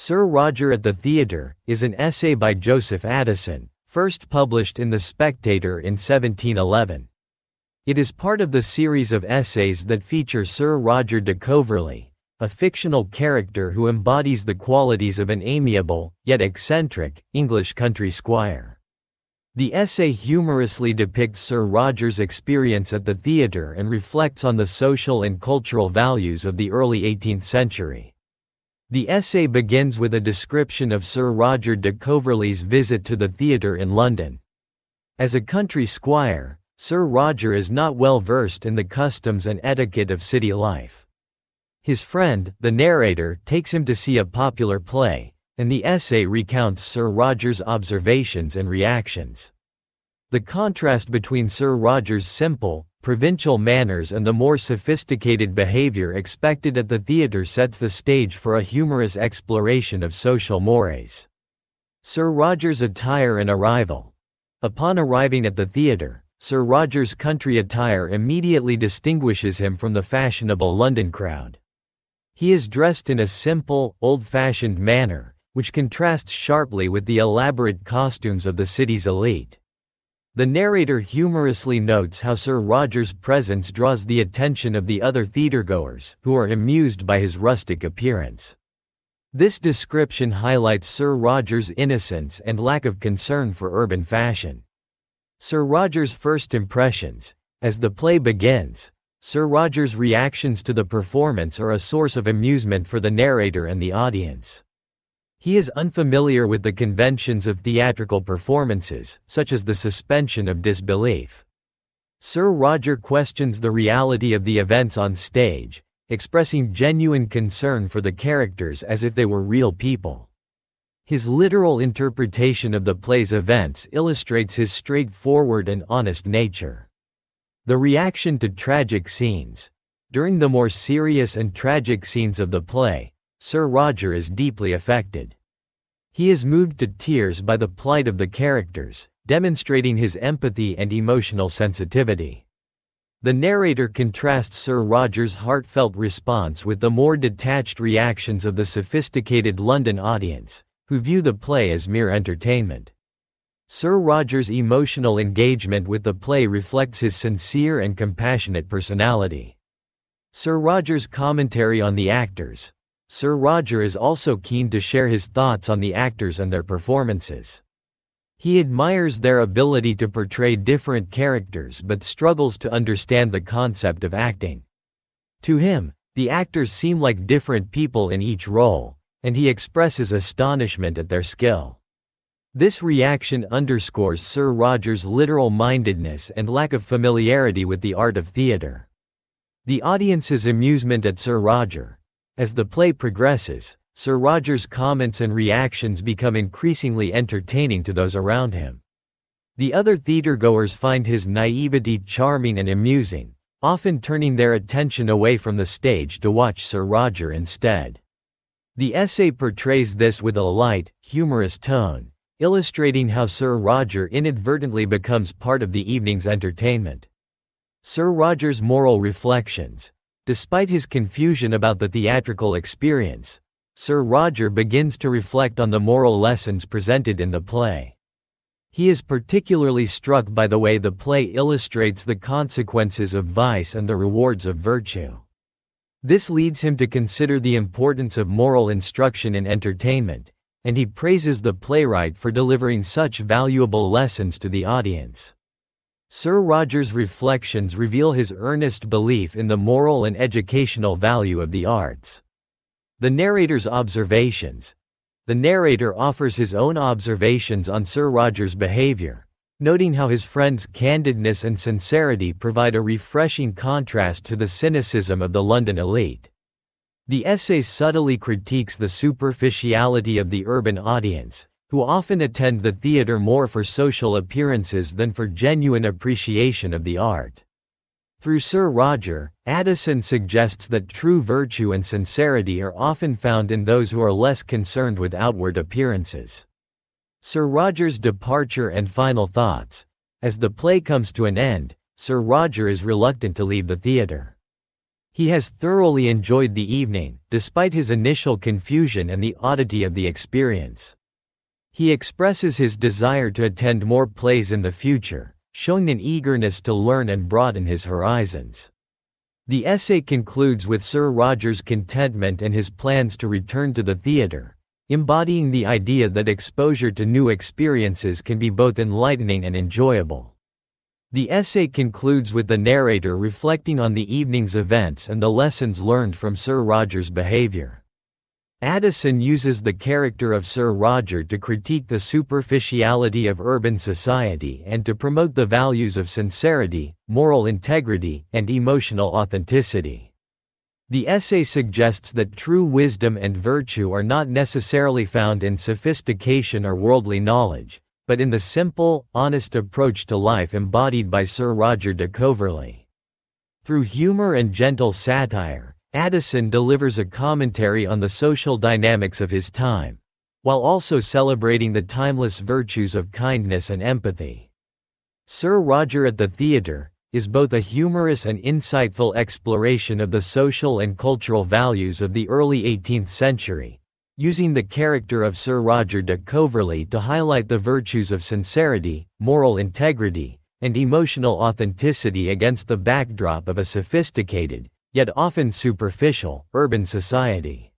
Sir Roger at the Theatre is an essay by Joseph Addison, first published in The Spectator in 1711. It is part of the series of essays that feature Sir Roger de Coverley, a fictional character who embodies the qualities of an amiable, yet eccentric, English country squire. The essay humorously depicts Sir Roger's experience at the theatre and reflects on the social and cultural values of the early 18th century. The essay begins with a description of Sir Roger de Coverley's visit to the theatre in London. As a country squire, Sir Roger is not well versed in the customs and etiquette of city life. His friend, the narrator, takes him to see a popular play, and the essay recounts Sir Roger's observations and reactions. The contrast between Sir Roger's simple, provincial manners and the more sophisticated behavior expected at the theatre sets the stage for a humorous exploration of social mores. Sir Roger's attire and arrival. Upon arriving at the theatre, Sir Roger's country attire immediately distinguishes him from the fashionable London crowd. He is dressed in a simple, old-fashioned manner, which contrasts sharply with the elaborate costumes of the city's elite. The narrator humorously notes how Sir Roger's presence draws the attention of the other theatregoers, who are amused by his rustic appearance. This description highlights Sir Roger's innocence and lack of concern for urban fashion. Sir Roger's first impressions. As the play begins, Sir Roger's reactions to the performance are a source of amusement for the narrator and the audience. He is unfamiliar with the conventions of theatrical performances, such as the suspension of disbelief. Sir Roger questions the reality of the events on stage, expressing genuine concern for the characters as if they were real people. His literal interpretation of the play's events illustrates his straightforward and honest nature. The reaction to tragic scenes. During the more serious and tragic scenes of the play, Sir Roger is deeply affected. He is moved to tears by the plight of the characters, demonstrating his empathy and emotional sensitivity. The narrator contrasts Sir Roger's heartfelt response with the more detached reactions of the sophisticated London audience, who view the play as mere entertainment. Sir Roger's emotional engagement with the play reflects his sincere and compassionate personality. Sir Roger's commentary on the actors. Sir Roger is also keen to share his thoughts on the actors and their performances. He admires their ability to portray different characters but struggles to understand the concept of acting. To him, the actors seem like different people in each role, and he expresses astonishment at their skill. This reaction underscores Sir Roger's literal-mindedness and lack of familiarity with the art of theatre. The audience's amusement at Sir Roger. As the play progresses, Sir Roger's comments and reactions become increasingly entertaining to those around him. The other theatregoers find his naivety charming and amusing, often turning their attention away from the stage to watch Sir Roger instead. The essay portrays this with a light, humorous tone, illustrating how Sir Roger inadvertently becomes part of the evening's entertainment. Sir Roger's moral reflections. Despite his confusion about the theatrical experience, Sir Roger begins to reflect on the moral lessons presented in the play. He is particularly struck by the way the play illustrates the consequences of vice and the rewards of virtue. This leads him to consider the importance of moral instruction in entertainment, and he praises the playwright for delivering such valuable lessons to the audience. Sir Roger's reflections reveal his earnest belief in the moral and educational value of the arts. The narrator's observations. The narrator offers his own observations on Sir Roger's behavior, noting how his friend's candidness and sincerity provide a refreshing contrast to the cynicism of the London elite. The essay subtly critiques the superficiality of the urban audience, who often attend the theatre more for social appearances than for genuine appreciation of the art. Through Sir Roger, Addison suggests that true virtue and sincerity are often found in those who are less concerned with outward appearances. Sir Roger's departure and final thoughts. As the play comes to an end, Sir Roger is reluctant to leave the theatre. He has thoroughly enjoyed the evening, despite his initial confusion and the oddity of the experience. He expresses his desire to attend more plays in the future, showing an eagerness to learn and broaden his horizons. The essay concludes with Sir Roger's contentment and his plans to return to the theatre, embodying the idea that exposure to new experiences can be both enlightening and enjoyable. The essay concludes with the narrator reflecting on the evening's events and the lessons learned from Sir Roger's behavior. Addison uses the character of Sir Roger to critique the superficiality of urban society and to promote the values of sincerity, moral integrity, and emotional authenticity. The essay suggests that true wisdom and virtue are not necessarily found in sophistication or worldly knowledge, but in the simple, honest approach to life embodied by Sir Roger de Coverley. Through humor and gentle satire, Addison delivers a commentary on the social dynamics of his time, while also celebrating the timeless virtues of kindness and empathy. Sir Roger at the Theatre is both a humorous and insightful exploration of the social and cultural values of the early 18th century, using the character of Sir Roger de Coverley to highlight the virtues of sincerity, moral integrity, and emotional authenticity against the backdrop of a sophisticated, yet often superficial, urban society.